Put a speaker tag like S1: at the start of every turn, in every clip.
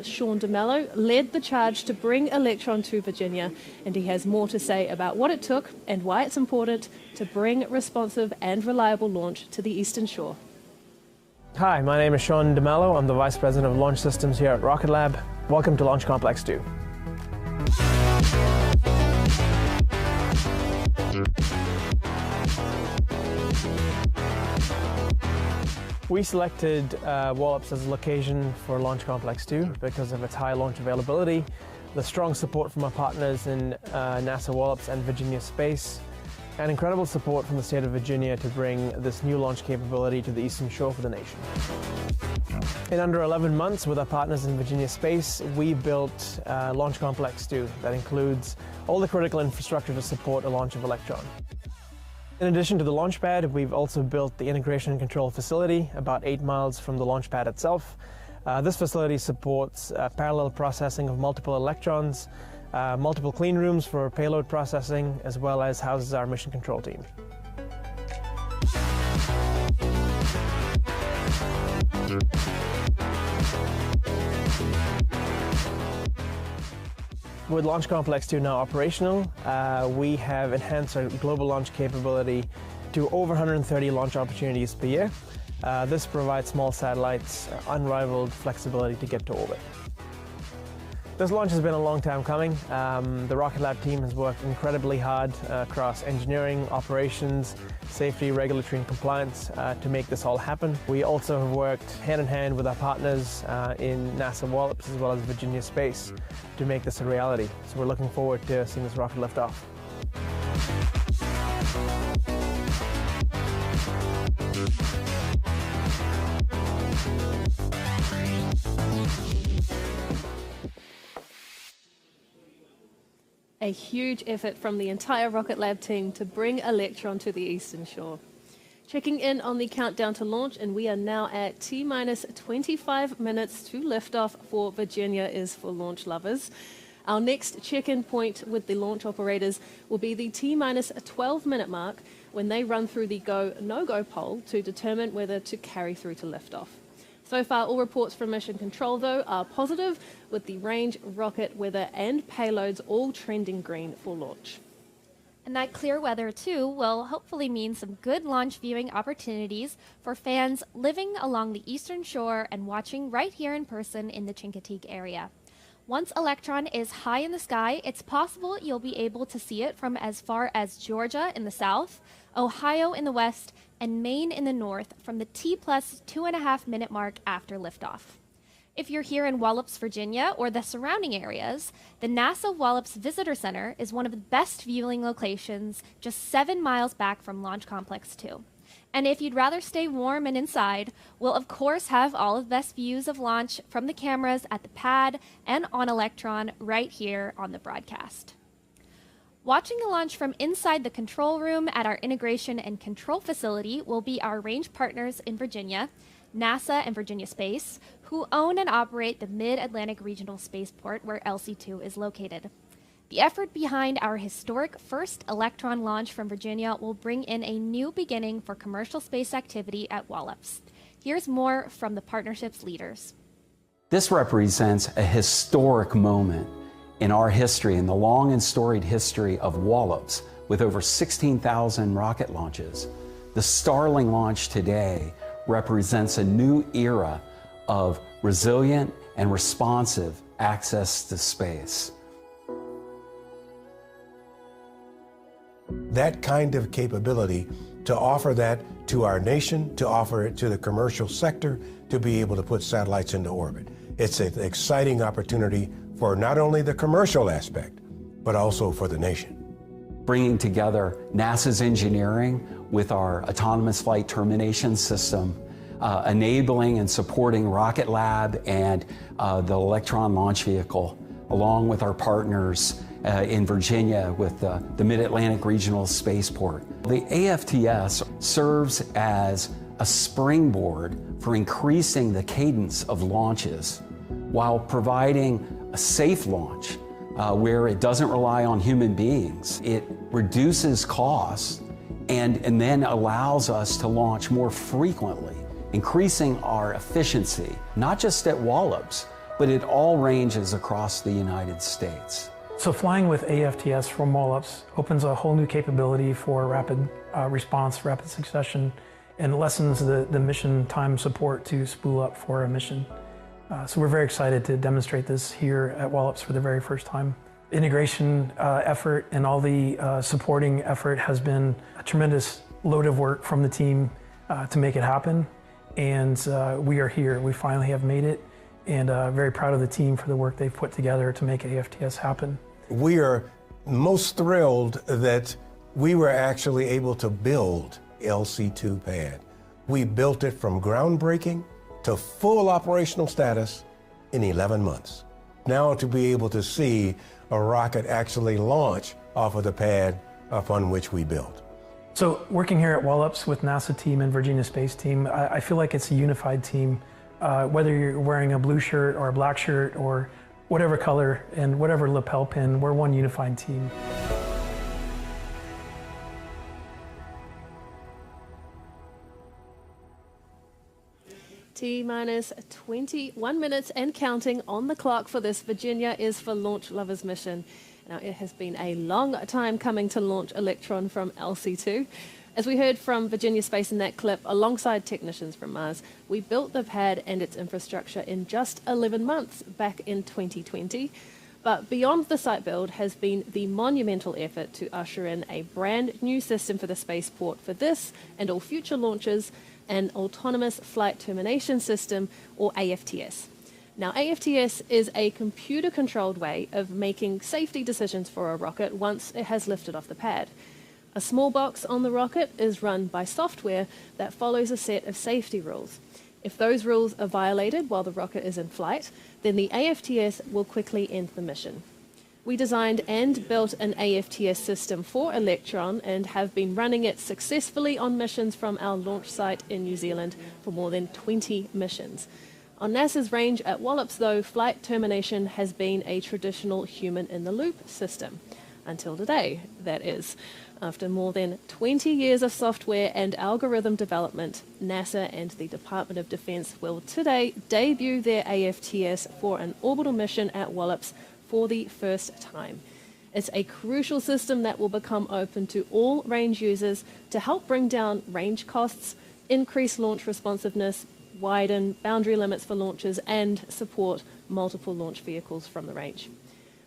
S1: Sean DeMello led the charge to bring Electron to Virginia, and he has more to say about what it took and why it's important to bring responsive and reliable launch to the Eastern Shore.
S2: Hi, my name is Sean DeMello. I'm the Vice President of Launch Systems here at RocketLab. Welcome to Launch Complex 2. We selected Wallops as a location for Launch Complex 2 because of its high launch availability, the strong support from our partners in NASA Wallops and Virginia Space, and incredible support from the state of Virginia to bring this new launch capability to the Eastern Shore for the nation. In under 11 months with our partners in Virginia Space, we built Launch Complex 2 that includes all the critical infrastructure to support a launch of Electron. In addition to the launch pad, we've also built the integration and control facility about 8 miles from the launch pad itself. This facility supports parallel processing of multiple electrons, multiple clean rooms for payload processing, as well as houses our mission control team. With Launch Complex 2 now operational, we have enhanced our global launch capability to over 130 launch opportunities per year. This provides small satellites unrivaled flexibility to get to orbit. This launch has been a long time coming. The RocketLab team has worked incredibly hard across engineering, operations, safety, regulatory, and compliance to make this all happen. We also have worked hand in hand with our partners in NASA Wallops as well as Virginia Space to make this a reality. So we're looking forward to seeing this rocket lift off.
S1: A huge effort from the entire RocketLab team to bring Electron to the Eastern Shore. Checking in on the countdown to launch, and we are now at T-minus 25 minutes to liftoff for Virginia is for launch lovers. Our next check-in point with the launch operators will be the T-minus 12-minute mark when they run through the go, no-go poll to determine whether to carry through to liftoff. So far, all reports from Mission Control, though, are positive, with the range, rocket, weather, and payloads all trending green for launch.
S3: And that clear weather, too, will hopefully mean some good launch viewing opportunities for fans living along the Eastern Shore and watching right here in person in the Chincoteague area. Once Electron is high in the sky, it's possible you'll be able to see it from as far as Georgia in the south, Ohio in the west, and Maine in the north from the T-plus 2.5 minute mark after liftoff. If you're here in Wallops, Virginia, or the surrounding areas, the NASA Wallops Visitor Center is one of the best viewing locations just 7 miles back from Launch Complex 2. And if you'd rather stay warm and inside, we'll of course have all of the best views of launch from the cameras at the pad and on Electron right here on the broadcast. Watching the launch from inside the control room at our integration and control facility will be our range partners in Virginia, NASA and Virginia Space, who own and operate the Mid-Atlantic Regional Spaceport where LC-2 is located. The effort behind our historic first Electron launch from Virginia will bring in a new beginning for commercial space activity at Wallops. Here's more from the partnership's leaders.
S4: This represents a historic moment in our history, in the long and storied history of Wallops, with over 16,000 rocket launches. The Starling launch today represents a new era of resilient and responsive access to space.
S5: That kind of capability, to offer that to our nation, to offer it to the commercial sector, to be able to put satellites into orbit. It's an exciting opportunity for not only the commercial aspect, but also for the nation.
S4: Bringing together NASA's engineering with our autonomous flight termination system, enabling and supporting RocketLab and the Electron launch vehicle, along with our partners in Virginia with the Mid-Atlantic Regional Spaceport. The AFTS serves as a springboard for increasing the cadence of launches while providing a safe launch where it doesn't rely on human beings. It reduces costs and then allows us to launch more frequently, increasing our efficiency, not just at Wallops, but it all ranges across the United States.
S6: So flying with AFTS from Wallops opens a whole new capability for rapid response, rapid succession, and lessens the mission time support to spool up for a mission. So we're very excited to demonstrate this here at Wallops for the very first time. Integration effort and all the supporting effort has been a tremendous load of work from the team to make it happen. And we are here. We finally have made it, and very proud of the team for the work they've put together to make AFTS happen.
S5: We are most thrilled that we were actually able to build LC2 pad. We built it from groundbreaking to full operational status in 11 months. Now to be able to see a rocket actually launch off of the pad upon which we built.
S6: So working here at Wallops with NASA team and Virginia Space team, I feel like it's a unified team. Whether you're wearing a blue shirt or a black shirt or whatever color and whatever lapel pin, we're one unified team.
S1: T-minus 21 minutes and counting on the clock for this Virginia is for Launch Lovers mission. Now, it has been a long time coming to launch Electron from LC2. As we heard from Virginia Space in that clip, alongside technicians from Mars, we built the pad and its infrastructure in just 11 months back in 2020. But beyond the site build has been the monumental effort to usher in a brand new system for the spaceport for this and all future launches, an autonomous flight termination system, or AFTS. Now, AFTS is a computer-controlled way of making safety decisions for a rocket once it has lifted off the pad. A small box on the rocket is run by software that follows a set of safety rules. If those rules are violated while the rocket is in flight, then the AFTS will quickly end the mission. We designed and built an AFTS system for Electron and have been running it successfully on missions from our launch site in New Zealand for more than 20 missions. On NASA's range at Wallops, though, flight termination has been a traditional human-in-the-loop system. Until today, that is. After more than 20 years of software and algorithm development, NASA and the Department of Defense will today debut their AFTS for an orbital mission at Wallops for the first time. It's a crucial system that will become open to all range users to help bring down range costs, increase launch responsiveness, widen boundary limits for launches, and support multiple launch vehicles from the range.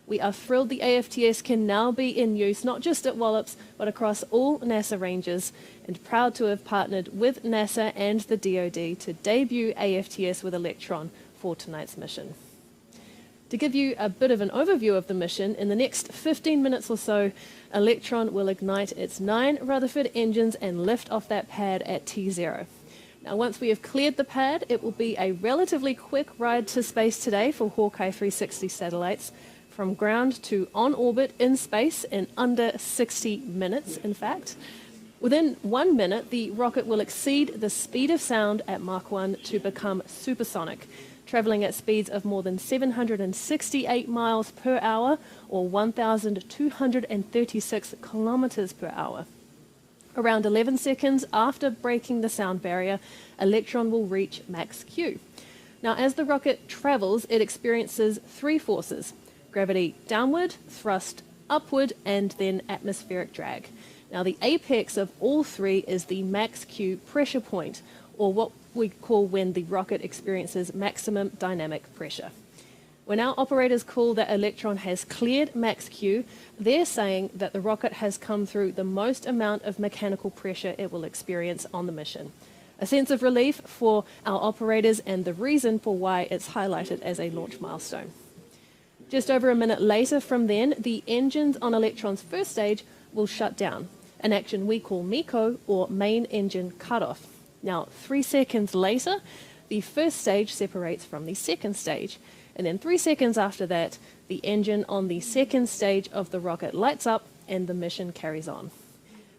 S1: We are thrilled the AFTS can now be in use not just at Wallops, but across all NASA ranges, and proud to have partnered with NASA and the DoD to debut AFTS with Electron for tonight's mission. To give you a bit of an overview of the mission, in the next 15 minutes or so, Electron will ignite its 9 Rutherford engines and lift off that pad at T0. Now, once we have cleared the pad, it will be a relatively quick ride to space today for Hawkeye 360 satellites, from ground to on orbit in space in under 60 minutes, in fact. Within 1 minute, the rocket will exceed the speed of sound at Mach 1 to become supersonic, traveling at speeds of more than 768 miles per hour or 1,236 kilometers per hour. Around 11 seconds after breaking the sound barrier, Electron will reach max Q. Now, as the rocket travels, it experiences 3 forces: gravity downward, thrust upward, and then atmospheric drag. Now, the apex of all 3 is the max Q pressure point, or what we call when the rocket experiences maximum dynamic pressure. When our operators call that Electron has cleared max Q, they're saying that the rocket has come through the most amount of mechanical pressure it will experience on the mission. A sense of relief for our operators and the reason for why it's highlighted as a launch milestone. Just over a minute later from then, the engines on Electron's first stage will shut down, an action we call MECO, or main engine cutoff. Now, 3 seconds later, the first stage separates from the second stage, and then 3 seconds after that, the engine on the second stage of the rocket lights up and the mission carries on.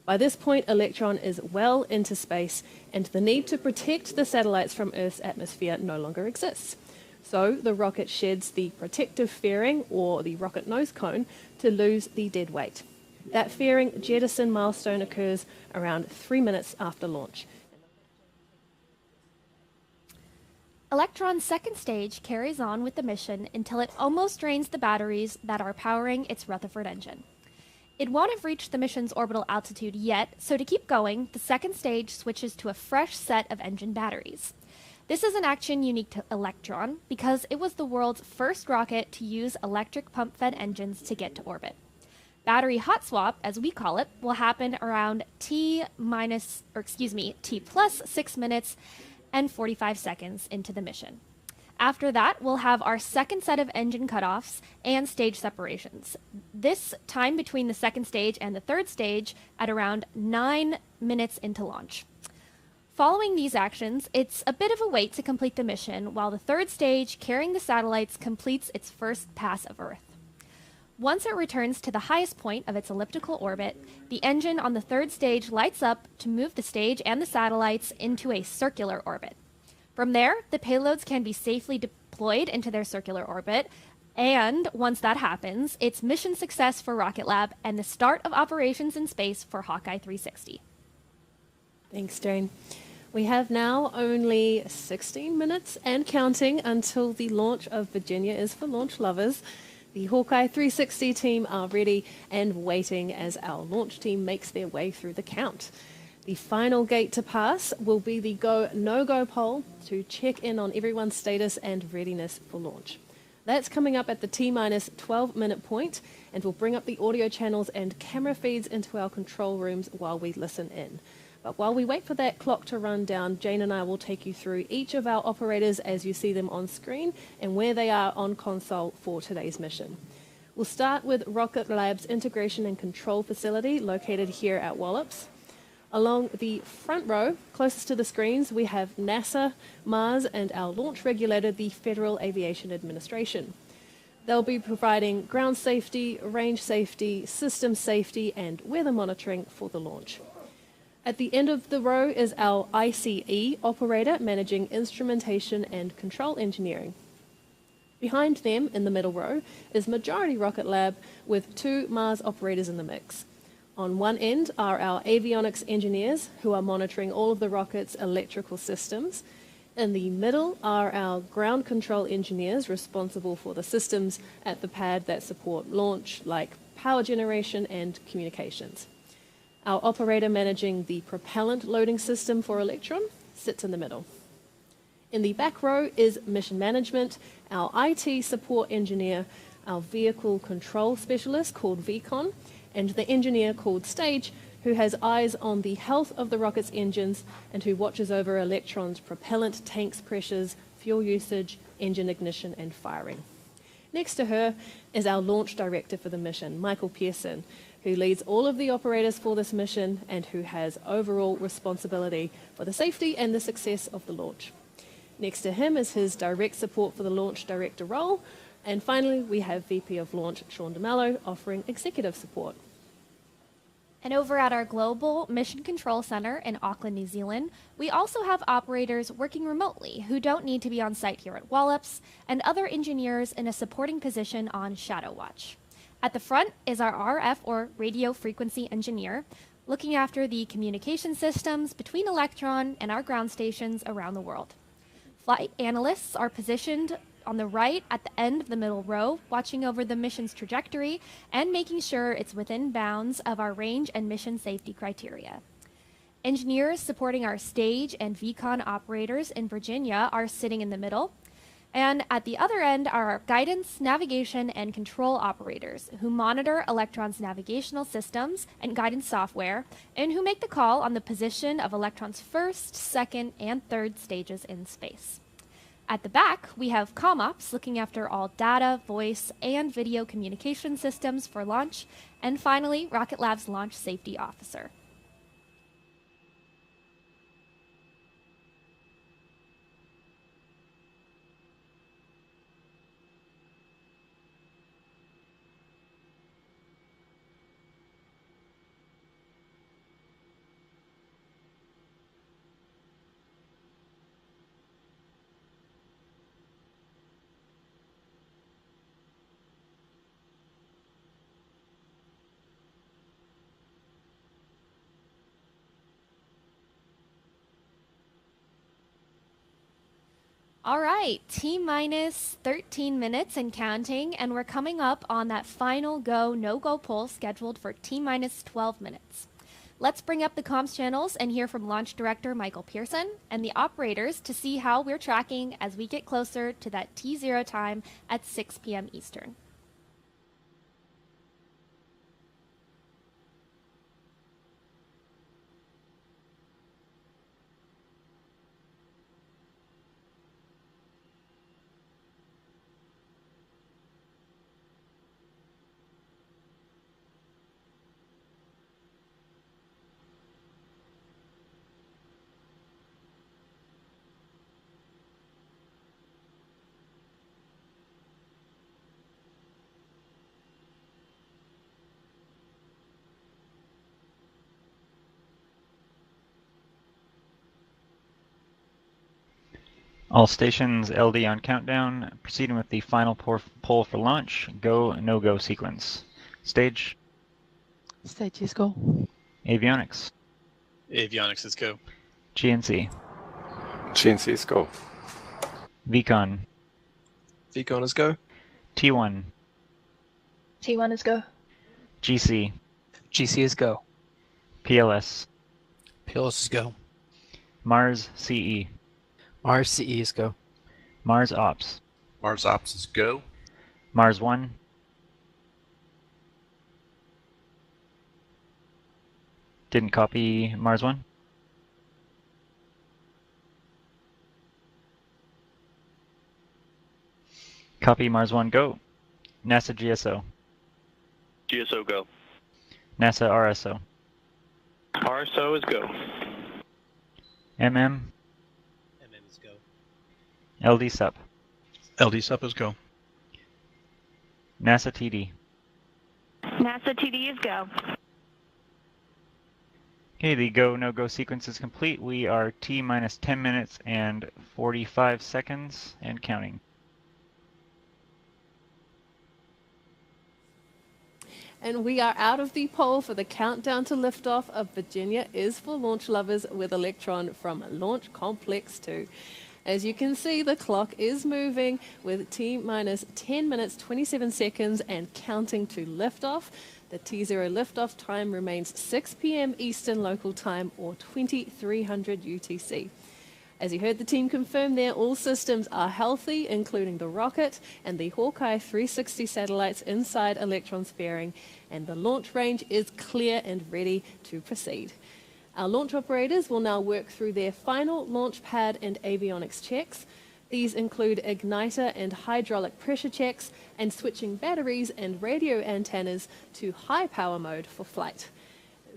S1: By this point, Electron is well into space, and the need to protect the satellites from Earth's atmosphere no longer exists. So the rocket sheds the protective fairing, or the rocket nose cone, to lose the dead weight. That fairing jettison milestone occurs around 3 minutes after launch.
S3: Electron's second stage carries on with the mission until it almost drains the batteries that are powering its Rutherford engine. It won't have reached the mission's orbital altitude yet, so to keep going, the second stage switches to a fresh set of engine batteries. This is an action unique to Electron because it was the world's first rocket to use electric pump-fed engines to get to orbit. Battery hot swap, as we call it, will happen around T plus 6 minutes and 45 seconds into the mission. After that, we'll have our second set of engine cutoffs and stage separations. This time between the second stage and the third stage at around 9 minutes into launch. Following these actions, it's a bit of a wait to complete the mission while the third stage carrying the satellites completes its first pass of Earth. Once it returns to the highest point of its elliptical orbit, the engine on the third stage lights up to move the stage and the satellites into a circular orbit. From there, the payloads can be safely deployed into their circular orbit, and once that happens, it's mission success for RocketLab and the start of operations in space for Hawkeye 360.
S1: Thanks, Jane. We have now only 16 minutes and counting until the launch of Virginia is for Launch Lovers. The Hawkeye 360 team are ready and waiting as our launch team makes their way through the count. The final gate to pass will be the go/no-go poll to check in on everyone's status and readiness for launch. That's coming up at the T-minus 12-minute point, and we'll bring up the audio channels and camera feeds into our control rooms while we listen in. But while we wait for that clock to run down, Jane and I will take you through each of our operators as you see them on screen and where they are on console for today's mission. We'll start with RocketLab's Integration and Control Facility located here at Wallops. Along the front row, closest to the screens, we have NASA, Mars, and our launch regulator, the Federal Aviation Administration. They'll be providing ground safety, range safety, system safety, and weather monitoring for the launch. At the end of the row is our ICE operator managing instrumentation and control engineering. Behind them, in the middle row, is Majority RocketLab with 2 Mars operators in the mix. On one end are our avionics engineers who are monitoring all of the rocket's electrical systems. In the middle are our ground control engineers responsible for the systems at the pad that support launch, like power generation and communications. Our operator managing the propellant loading system for Electron sits in the middle. In the back row is mission management, our IT support engineer, our vehicle control specialist called VCON, and the engineer called Stage, who has eyes on the health of the rocket's engines and who watches over Electron's propellant tanks pressures, fuel usage, engine ignition, and firing. Next to her is our launch director for the mission, Michael Pearson, who leads all of the operators for this mission and who has overall responsibility for the safety and the success of the launch. Next to him is his direct support for the launch director role. And finally, we have VP of Launch, Sean DeMello, offering executive support.
S3: And over at our Global Mission Control Center in Auckland, New Zealand, we also have operators working remotely who don't need to be on site here at Wallops, and other engineers in a supporting position on Shadow Watch. At the front is our RF or radio frequency engineer, looking after the communication systems between Electron and our ground stations around the world. Flight analysts are positioned on the right at the end of the middle row, watching over the mission's trajectory and making sure it's within bounds of our range and mission safety criteria. Engineers supporting our stage and VCON operators in Virginia are sitting in the middle. And at the other end are our guidance, navigation, and control operators who monitor Electron's navigational systems and guidance software and who make the call on the position of Electron's first, second, and third stages in space. At the back, we have CommOps looking after all data, voice, and video communication systems for launch, and finally, RocketLab's Launch Safety Officer. All right, T-minus 13 minutes and counting, and we're coming up on that final go, no-go poll scheduled for T-minus 12 minutes. Let's bring up the comms channels and hear from Launch Director Michael Pearson and the operators to see how we're tracking as we get closer to that T0 time at 6 p.m. Eastern.
S7: All stations LD on countdown, proceeding with the final poll for launch, go, no-go sequence. Stage.
S8: Stage is go.
S7: Avionics.
S9: Avionics is go.
S7: GNC.
S10: GNC is go.
S7: VCON.
S9: VCON is go.
S7: T1.
S8: T1 is go.
S7: GC.
S9: GC is go.
S7: PLS.
S9: PLS is go.
S7: Mars CE.
S9: Mars CE is go.
S7: Mars Ops.
S11: Mars Ops is go.
S7: Mars 1. Didn't copy Mars 1. Copy Mars 1, go. NASA GSO.
S11: GSO go.
S7: NASA RSO.
S11: RSO is go.
S7: MM.
S9: MM is go.
S7: LD SUP.
S11: LD SUP is go.
S7: NASA TD.
S8: NASA TD is go.
S7: Okay, the go, no-go sequence is complete. We are T-minus 10 minutes and 45 seconds and counting.
S1: And we are out of the poll for the countdown to liftoff of Virginia is for launch lovers with Electron from Launch Complex 2. As you can see, the clock is moving with T-minus 10 minutes, 27 seconds and counting to liftoff. The T0 liftoff time remains 6 p.m. Eastern Local Time or 2300 UTC. As you heard the team confirm there, all systems are healthy, including the rocket and the Hawkeye 360 satellites inside Electron's fairing, and the launch range is clear and ready to proceed. Our launch operators will now work through their final launch pad and avionics checks. These include igniter and hydraulic pressure checks and switching batteries and radio antennas to high power mode for flight.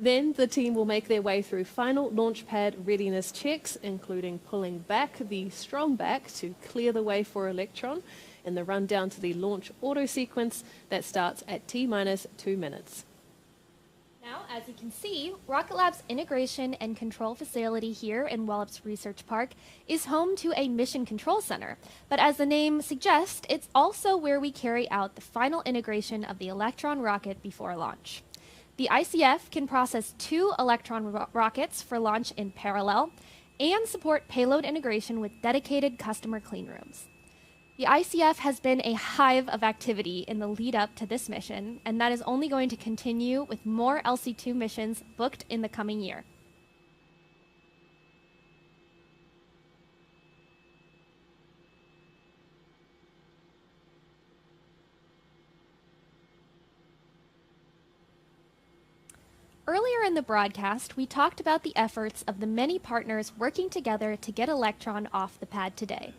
S1: Then the team will make their way through final launch pad readiness checks, including pulling back the strong back to clear the way for Electron in the run down to the launch auto sequence that starts at T-minus 2 minutes.
S3: Now, as you can see, RocketLab's integration and control facility here in Wallops Research Park is home to a mission control center. But as the name suggests, it's also where we carry out the final integration of the Electron rocket before launch. The ICF can process 2 Electron rockets for launch in parallel and support payload integration with dedicated customer clean rooms. The ICF has been a hive of activity in the lead up to this mission, and that is only going to continue with more LC-2 missions booked in the coming year. Earlier in the broadcast, we talked about the efforts of the many partners working together to get Electron off the pad today.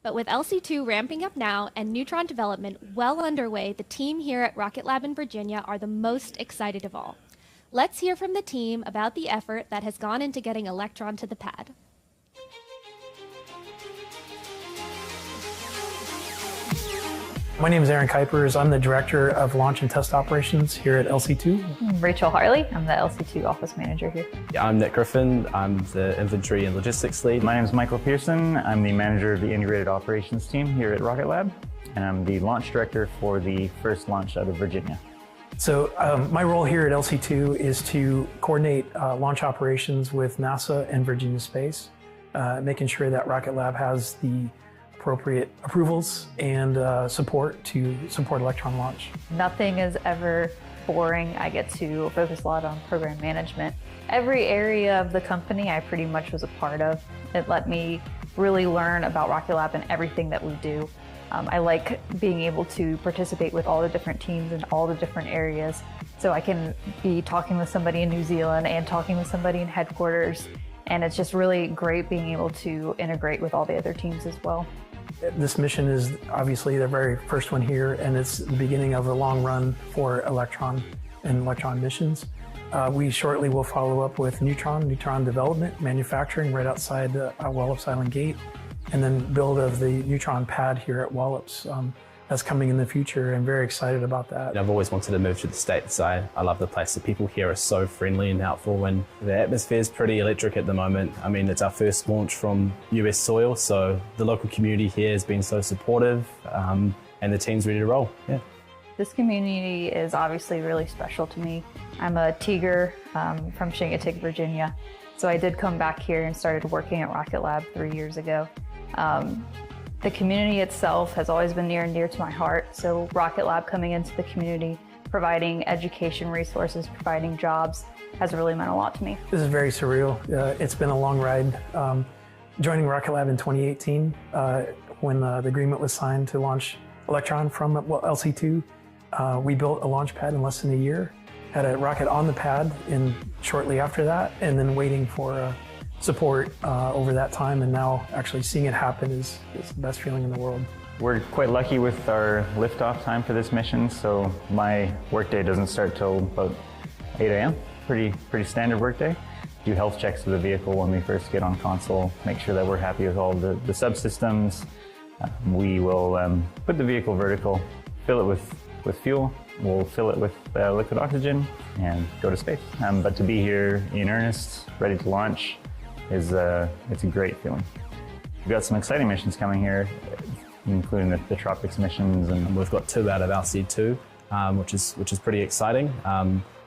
S3: But with LC-2 ramping up now and Neutron development well underway, the team here at RocketLab in Virginia are the most excited of all. Let's hear from the team about the effort that has gone into getting Electron to the pad.
S6: My name is Aaron Kuipers. I'm the Director of Launch and Test Operations here at LC-2.
S8: Rachel Harley. I'm the LC-2 Office Manager here.
S12: I'm Nick Griffin. I'm the Inventory and Logistics Lead.
S13: My name is Michael Pearson. I'm the Manager of the Integrated Operations Team here at RocketLab, and I'm the Launch Director for the first launch out of Virginia.
S6: So my role here at LC-2 is to coordinate launch operations with NASA and Virginia Space. making sure that RocketLab has the appropriate approvals and support to support Electron launch.
S8: Nothing is ever boring. I get to focus a lot on program management. Every area of the company I pretty much was a part of. It let me really learn about RocketLab and everything that we do. I like being able to participate with all the different teams in all the different areas. So I can be talking with somebody in New Zealand and talking with somebody in headquarters. And it's just really great being able to integrate with all the other teams as well.
S6: This mission is obviously the very first one here, and it's the beginning of a long run for Electron and Electron missions. We shortly will follow up with neutron development, manufacturing right outside Wallops Island Gate, and then build of the neutron pad here at Wallops. That's coming in the future. I'm very excited about that.
S12: I've always wanted to move to the States. I love the place. The people here are so friendly and helpful, and the atmosphere is pretty electric at the moment. I mean, it's our first launch from US soil, so the local community here has been so supportive, and the team's ready to roll. Yeah.
S8: This community is obviously really special to me. I'm a Tiger from Chincoteague, Virginia. So I did come back here and started working at RocketLab 3 years ago. The community itself has always been near and dear to my heart. So RocketLab coming into the community, providing education resources, providing jobs, has really meant a lot to me.
S6: This is very surreal. It's been a long ride. Joining RocketLab in 2018, when the agreement was signed to launch Electron from LC2, we built a launch pad in less than a year, had a rocket on the pad shortly after that, and then waiting for support over that time, and now actually seeing it happen is the best feeling in the world.
S13: We're quite lucky with our liftoff time for this mission, so my workday doesn't start till about 8 a.m. Pretty standard workday. Do health checks of the vehicle when we first get on console, make sure that we're happy with all the subsystems. We will put the vehicle vertical, fill it with fuel, we'll fill it with liquid oxygen, and go to space. But to be here in earnest, ready to launch, it's a great feeling. We've got some exciting missions coming here, including the tropics missions, and
S12: we've got 2 out of LC2, which is pretty exciting,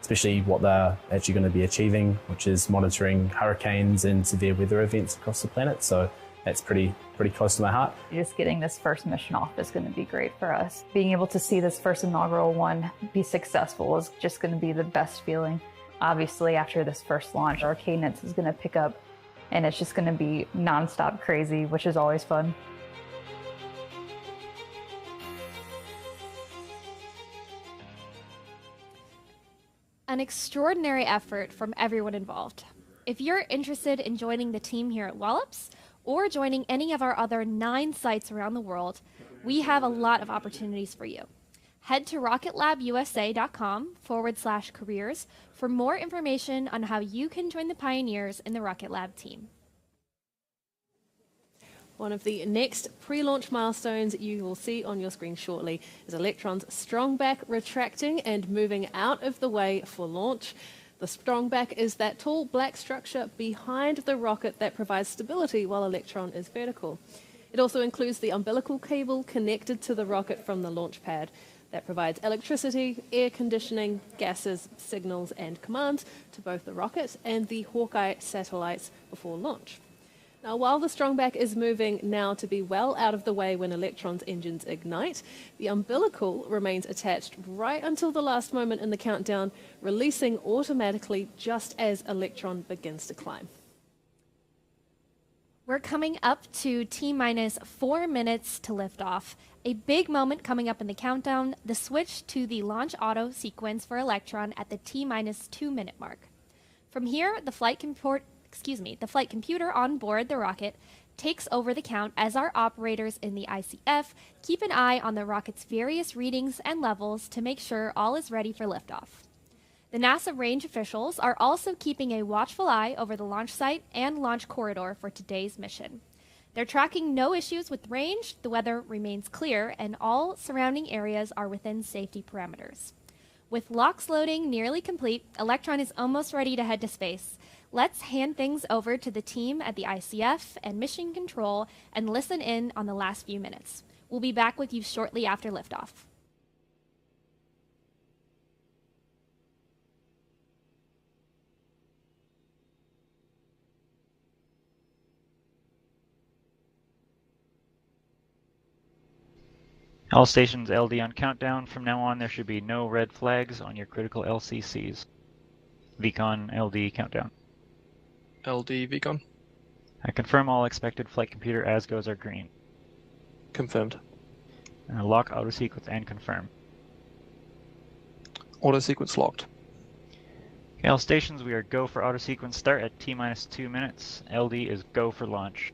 S12: especially what they're actually going to be achieving, which is monitoring hurricanes and severe weather events across the planet. So that's pretty close to my heart.
S8: Just getting this first mission off is going to be great for us. Being able to see this first inaugural one be successful is just going to be the best feeling. Obviously, after this first launch, our cadence is going to pick up, and it's just going to be nonstop crazy, which is always fun.
S3: An extraordinary effort from everyone involved. If you're interested in joining the team here at Wallops, or joining any of our other 9 sites around the world, we have a lot of opportunities for you. Head to rocketlabusa.com/careers for more information on how you can join the pioneers in the RocketLab team.
S1: One of the next pre-launch milestones you will see on your screen shortly is Electron's strongback retracting and moving out of the way for launch. The strongback is that tall black structure behind the rocket that provides stability while Electron is vertical. It also includes the umbilical cable connected to the rocket from the launch pad that provides electricity, air conditioning, gases, signals and commands to both the rocket and the Hawkeye satellites before launch. Now, while the strongback is moving now to be well out of the way when Electron's engines ignite, the umbilical remains attached right until the last moment in the countdown, releasing automatically just as Electron begins to climb.
S3: We're coming up to T-minus 4 minutes to liftoff. A big moment coming up in the countdown, the switch to the launch auto sequence for Electron at the T-minus 2 minute mark. From here, the flight computer on board the rocket takes over the count as our operators in the ICF keep an eye on the rocket's various readings and levels to make sure all is ready for liftoff. The NASA range officials are also keeping a watchful eye over the launch site and launch corridor for today's mission. They're tracking no issues with range, the weather remains clear, and all surrounding areas are within safety parameters. With LOX loading nearly complete, Electron is almost ready to head to space. Let's hand things over to the team at the ICF and Mission Control and listen in on the last few minutes. We'll be back with you shortly after liftoff.
S7: All stations LD on countdown. From now on, there should be no red flags on your critical LCCs. VCON LD countdown.
S11: LD VCON.
S7: I confirm all expected flight computer as goes are green.
S11: Confirmed.
S7: Lock auto sequence and confirm.
S11: Auto sequence locked.
S7: Okay, all stations, we are go for auto sequence start at T-minus 2 minutes. LD is go for launch.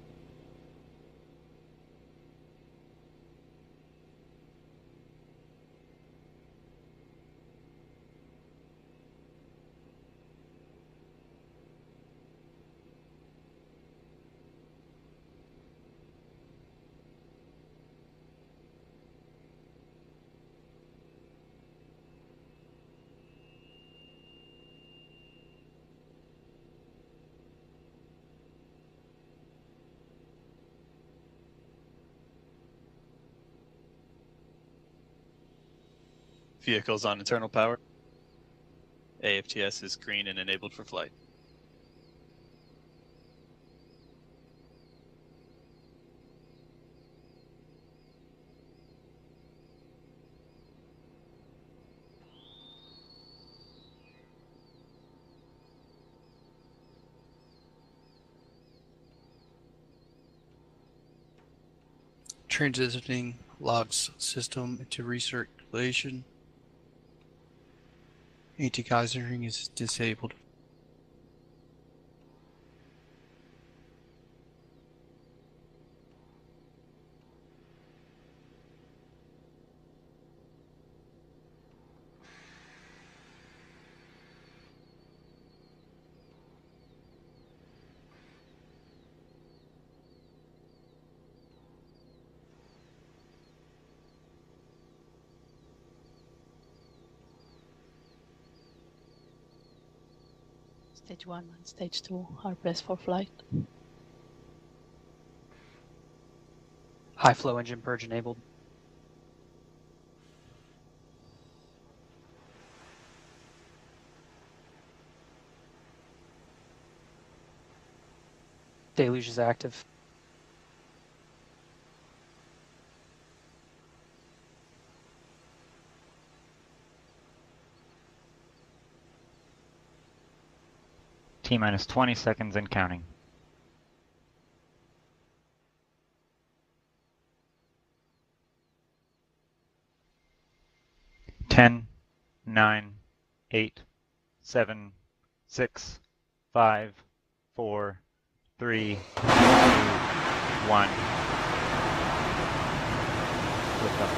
S14: Vehicles on internal power. AFTS is green and enabled for flight.
S15: Transitioning logs system into recirculation. Anti-geysering is disabled.
S16: Stage 1 and Stage 2 are pressed for flight.
S9: High flow engine purge enabled. Deluge is active.
S7: T-minus 20 seconds and counting. Ten, 9, 8, 7, 6, 5, 4, 3, 2, 1. Lift up.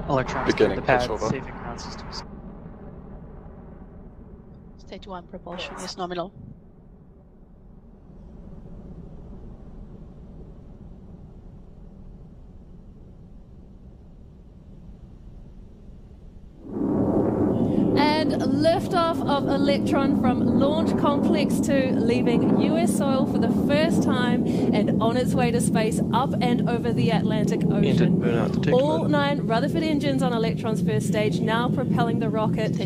S9: Electrons
S10: Beginning
S9: the pad,
S10: pushover.
S9: saving ground systems.
S16: Stage 1 propulsion is nominal.
S1: And liftoff of Electron from Launch Complex 2, leaving US soil for the first time and on its way to space up and over the Atlantic Ocean. All 9 Rutherford engines on Electron's first stage now propelling the rocket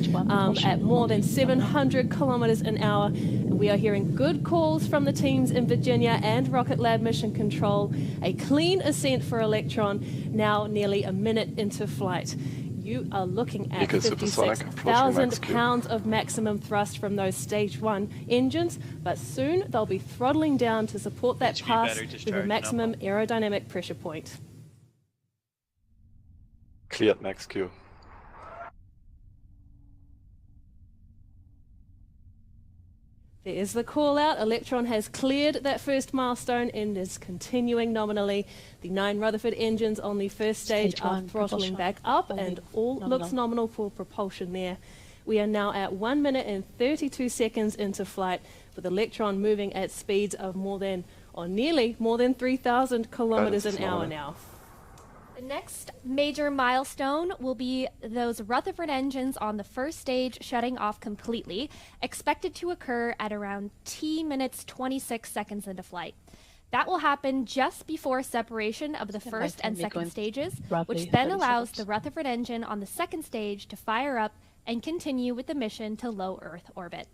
S1: at more than 700 kilometers an hour. We are hearing good calls from the teams in Virginia and RocketLab Mission Control. A clean ascent for Electron, now nearly a minute into flight. You are looking at 56,000 pounds of maximum thrust from those Stage 1 engines, but soon they'll be throttling down to support that pass to the maximum aerodynamic pressure point.
S10: Cleared max Q.
S1: There is the call out. Electron has cleared that first milestone and is continuing nominally. The 9 Rutherford engines on the first stage are throttling back up, and all looks nominal for propulsion there. We are now at 1 minute and 32 seconds into flight, with Electron moving at speeds of more than, or nearly more than 3,000 kilometers an hour now.
S3: The next major milestone will be those Rutherford engines on the first stage shutting off completely, expected to occur at around T-minutes 26 seconds into flight. That will happen just before separation of the first and second stages, which then allows the Rutherford engine on the second stage to fire up and continue with the mission to low Earth orbit.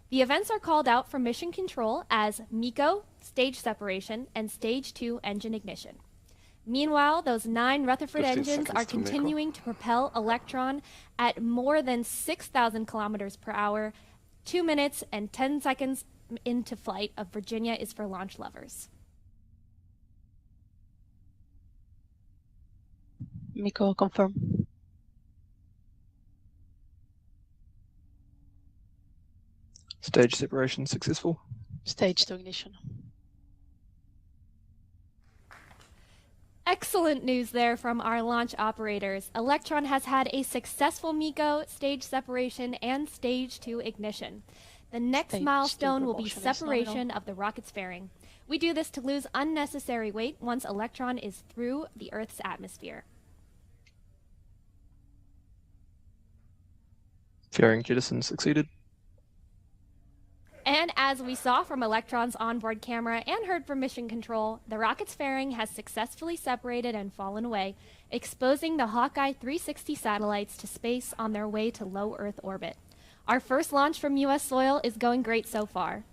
S3: The events are called out from mission control as MECO, stage separation, and stage 2 engine ignition. Meanwhile, those 9 Rutherford
S10: 15
S3: engines
S10: seconds
S3: are
S10: to MECO.
S3: continuing to propel Electron at more than 6,000 kilometers per hour. 2 minutes and 10 seconds into flight of Virginia is for launch lovers.
S16: MECO confirm.
S11: Stage separation successful.
S16: Stage 2 ignition.
S3: Excellent news there from our launch operators. Electron has had a successful MECO, stage separation, and stage 2 ignition. The next
S16: Stage
S3: milestone
S16: 2
S3: will be
S16: propulsion is
S3: separation
S16: nominal.
S3: of the rocket's fairing. We do this to lose unnecessary weight once Electron is through the Earth's atmosphere.
S11: Fairing jettison succeeded.
S3: And as we saw from Electron's onboard camera and heard from Mission Control, the rocket's fairing has successfully separated and fallen away, exposing the Hawkeye 360 satellites to space on their way to low Earth orbit. Our first launch from U.S. soil is going great so far.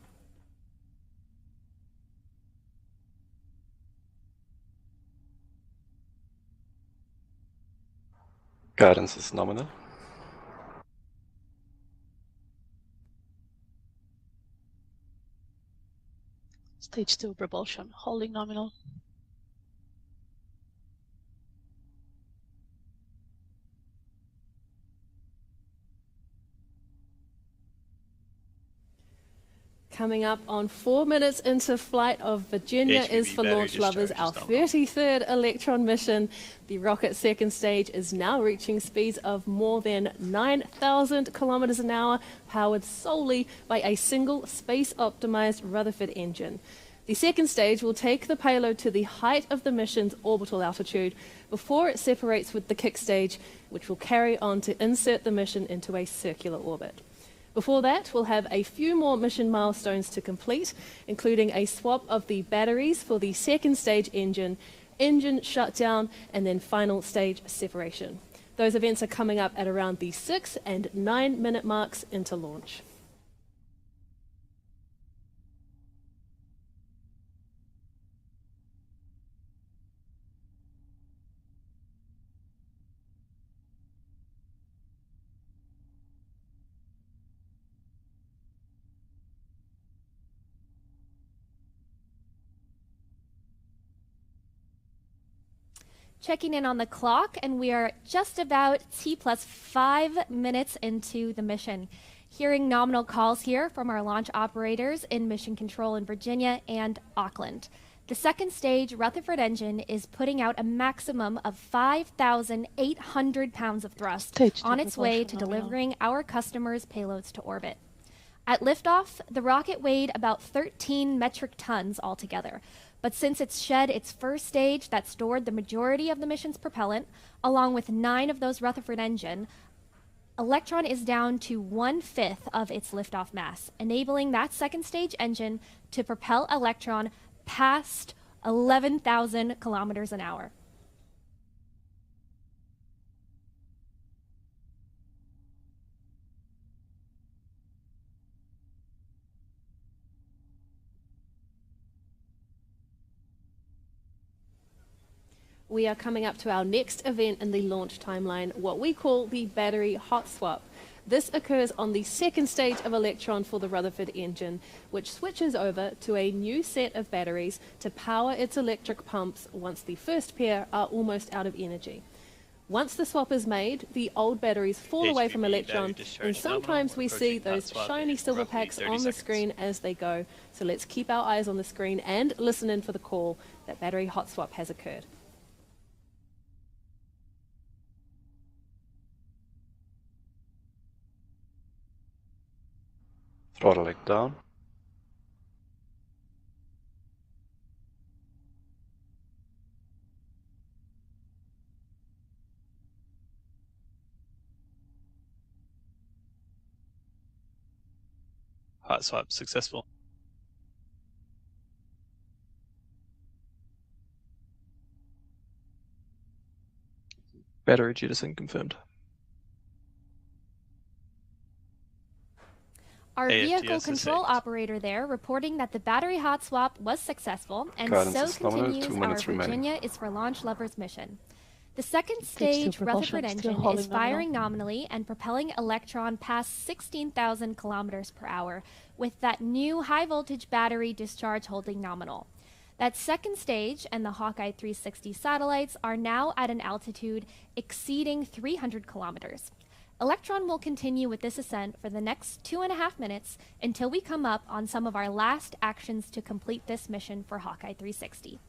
S10: Guidance is nominal.
S16: Stage 2 propulsion, holding nominal.
S1: Coming up on 4 minutes into flight of Virginia is
S14: HVB
S1: for
S14: battery
S1: launch lovers our
S14: discharge is
S1: 33rd Electron mission. The rocket's second stage is now reaching speeds of more than 9,000 kilometers an hour, powered solely by a single space-optimized Rutherford engine. The second stage will take the payload to the height of the mission's orbital altitude before it separates with the kick stage, which will carry on to insert the mission into a circular orbit. Before that, we'll have a few more mission milestones to complete, including a swap of the batteries for the second stage engine, engine shutdown, and then final stage separation. Those events are coming up at around the 6 and 9 minute marks into launch.
S3: Checking in on the clock, and we are just about T+5 minutes into the mission. Hearing nominal calls here from our launch operators in Mission Control in Virginia and Auckland. The second stage Rutherford engine is putting out a maximum of 5,800 pounds of thrust
S16: Stage 2
S3: on its way to
S16: propulsion nominal.
S3: delivering our customers' payloads to orbit. At liftoff, the rocket weighed about 13 metric tons altogether. But since it's shed its first stage that stored the majority of the mission's propellant, along with 9 of those Rutherford engine, Electron is down to 1/5 of its liftoff mass, enabling that second stage engine to propel Electron past 11,000 kilometers an hour.
S1: We are coming up to our next event in the launch timeline, what we call the battery hot swap. This occurs on the second stage of Electron for the Rutherford engine, which switches over to a new set of batteries to power its electric pumps once the first pair are almost out of energy. Once the swap is made, the old batteries fall away from
S14: HVB
S1: Electron,
S14: battery discharge
S1: and sometimes
S14: nominal,
S1: we see
S14: approaching hot
S1: those
S14: swap
S1: shiny
S14: in
S1: silver
S14: roughly
S1: packs
S14: 30
S1: on the
S14: seconds.
S1: screen as they go. So let's keep our eyes on the screen and listen in for the call that battery hot swap has occurred.
S10: Throttling down.
S14: Hot swap successful.
S11: Battery jettison confirmed.
S3: Our vehicle
S10: AFTS
S3: control
S10: is
S3: operator there reporting that the battery hot swap was successful, and
S10: Guidance
S3: so
S10: is nominal,
S3: continues
S10: 2
S3: our
S10: minutes remaining.
S3: Virginia is for launch lovers mission. The second
S16: Stage
S3: stage
S16: two propulsion
S3: Rutherford
S16: still
S3: engine
S16: holding
S3: is firing nominally and propelling Electron past 16,000 kilometers per hour, with that new high voltage battery discharge holding nominal. That second stage and the Hawkeye 360 satellites are now at an altitude exceeding 300 kilometers. Electron will continue with this ascent for the next 2.5 minutes until we come up on some of our last actions to complete this mission for Hawkeye 360.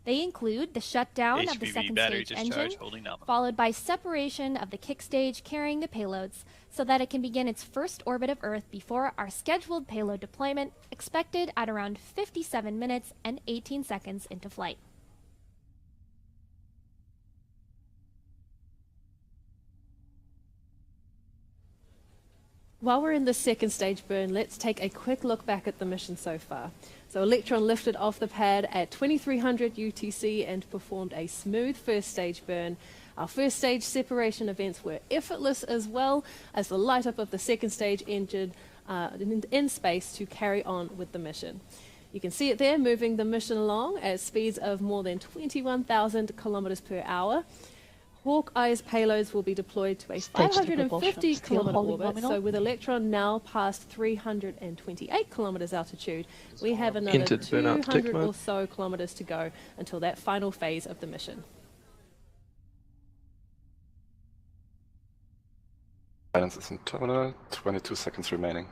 S3: They include the shutdown of the
S14: HVV
S3: second
S14: battery
S3: stage
S14: discharge
S3: engine,
S14: holding nominal.
S3: followed by separation of the kick stage carrying the payloads so that it can begin its first orbit of Earth before our scheduled payload deployment, expected at around 57 minutes and 18 seconds into flight.
S1: While we're in the second stage burn, let's take a quick look back at the mission so far. So Electron lifted off the pad at 2300 UTC and performed a smooth first stage burn. Our first stage separation events were effortless, as well as the light up of the second stage engine in space to carry on with the mission. You can see it there, moving the mission along at speeds of more than 21,000 kilometers per hour. Hawkeye's payloads will be deployed to a
S16: Stage 2
S1: 550
S16: propulsion still
S1: kilometer
S16: holding
S1: orbit.
S16: nominal.
S1: So with Electron now past 328 kilometers altitude, we have another
S11: Entered burnout
S1: 200
S11: detect
S1: or
S11: mode.
S1: so kilometers to go until that final phase of the mission.
S10: Guidance is in terminal, 22 seconds remaining.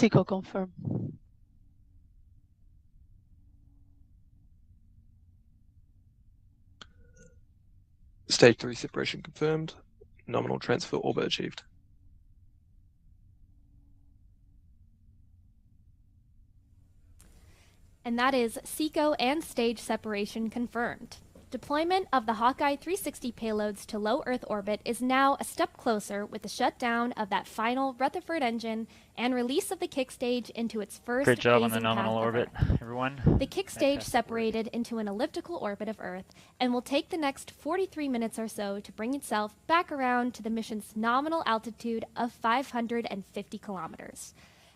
S16: SECO confirm.
S11: Stage 3 separation confirmed. Nominal transfer orbit achieved.
S3: And that is SECO and stage separation confirmed. Deployment of the Hawkeye 360 payloads to low Earth orbit is now a step closer with the shutdown of that final Rutherford engine and release of the kick stage into its first
S7: Great job on the
S3: phasing
S7: nominal
S3: path of
S7: orbit,
S3: Earth.
S7: everyone.
S3: The kick stage
S7: Fantastic
S3: separated into an elliptical orbit of Earth and will take the next 43 minutes or so to bring itself back around to the mission's nominal altitude of 550 kilometers.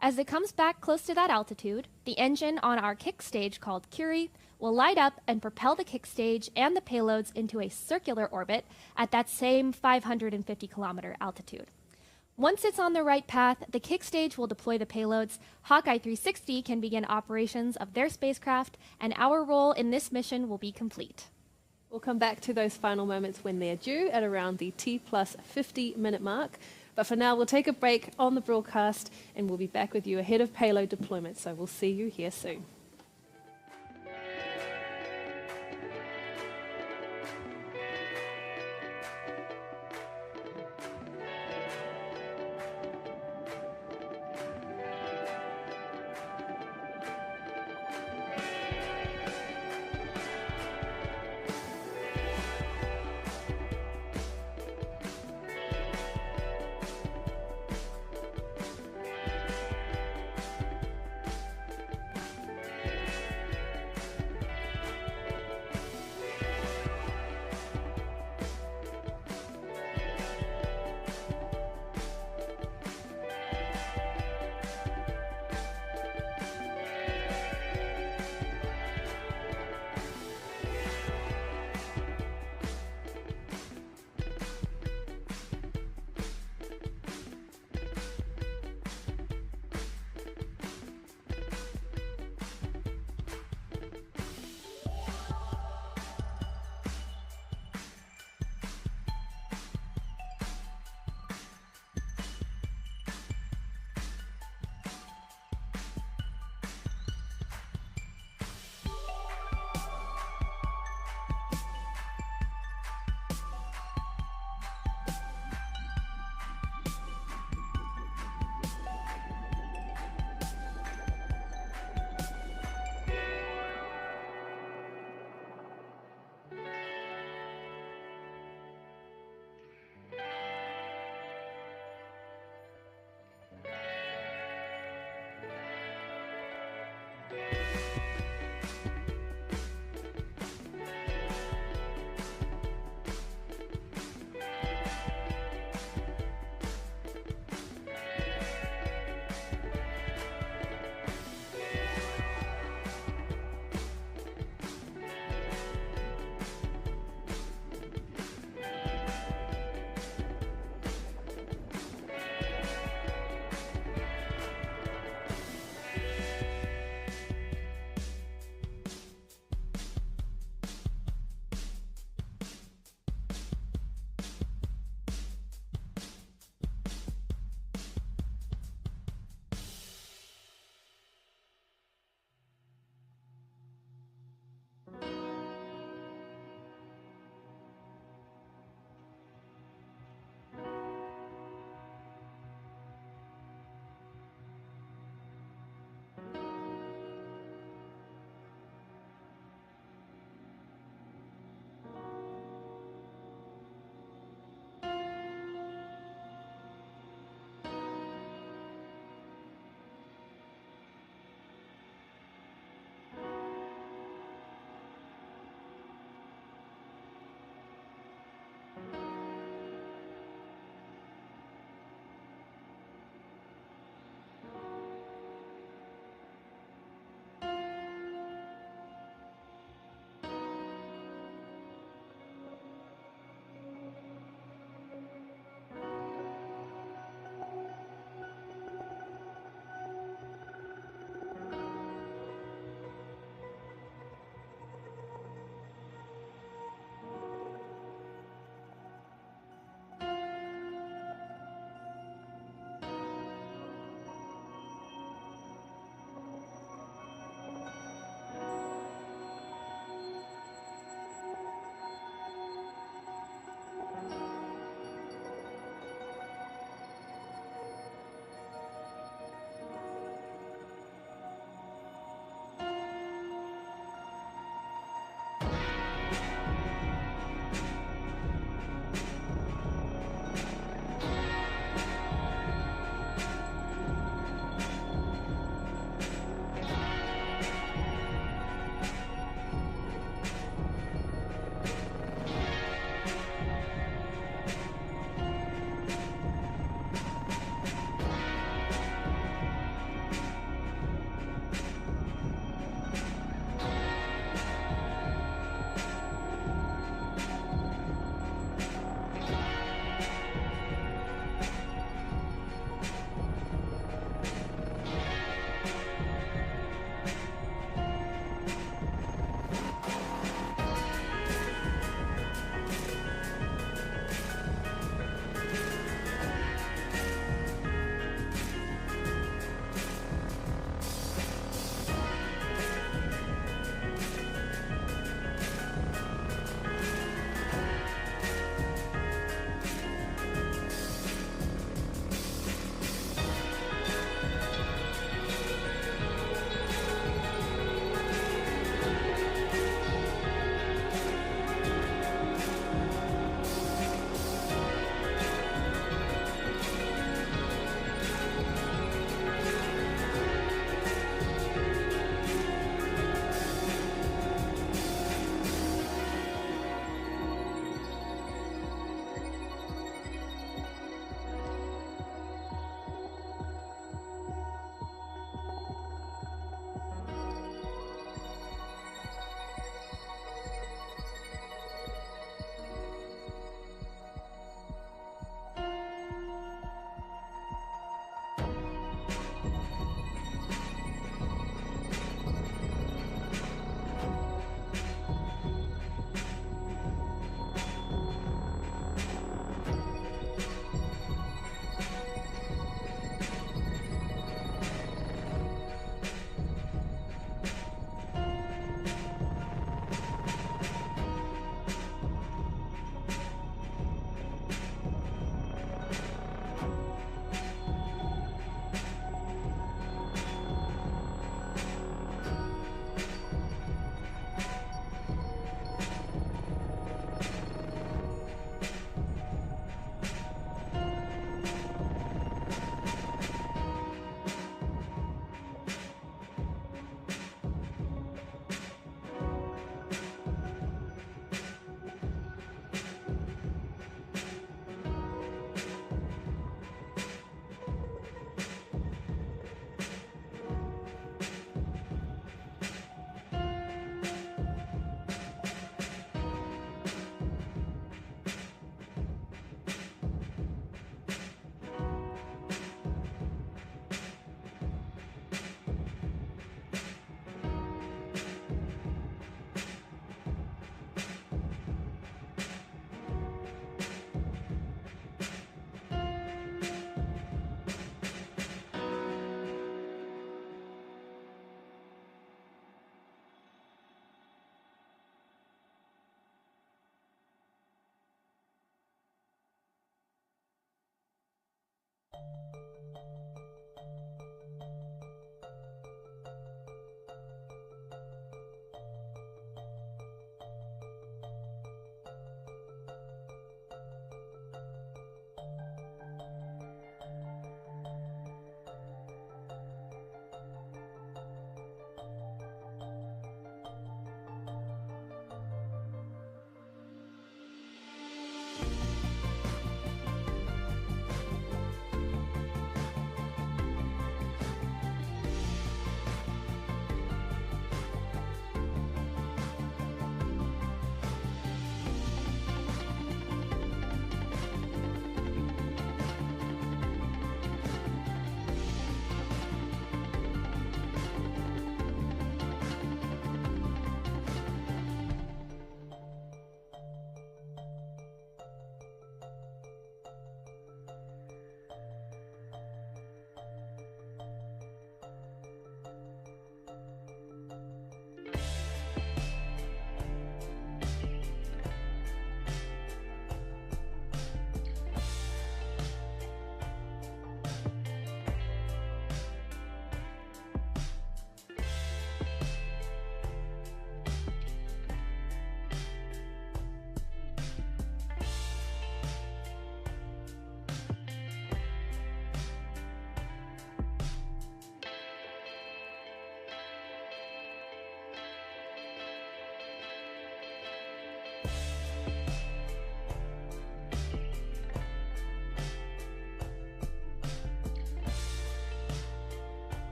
S3: As it comes back close to that altitude, the engine on our kick stage called Curie will light up and propel the kick stage and the payloads into a circular orbit at that same 550 kilometer altitude. Once it's on the right path, the kick stage will deploy the payloads, Hawkeye 360 can begin operations of their spacecraft, and our role in this mission will be complete.
S1: We'll come back to those final moments when they're due at around the T+50 minute mark. But for now, we'll take a break on the broadcast and we'll be back with you ahead of payload deployment. So we'll see you here soon.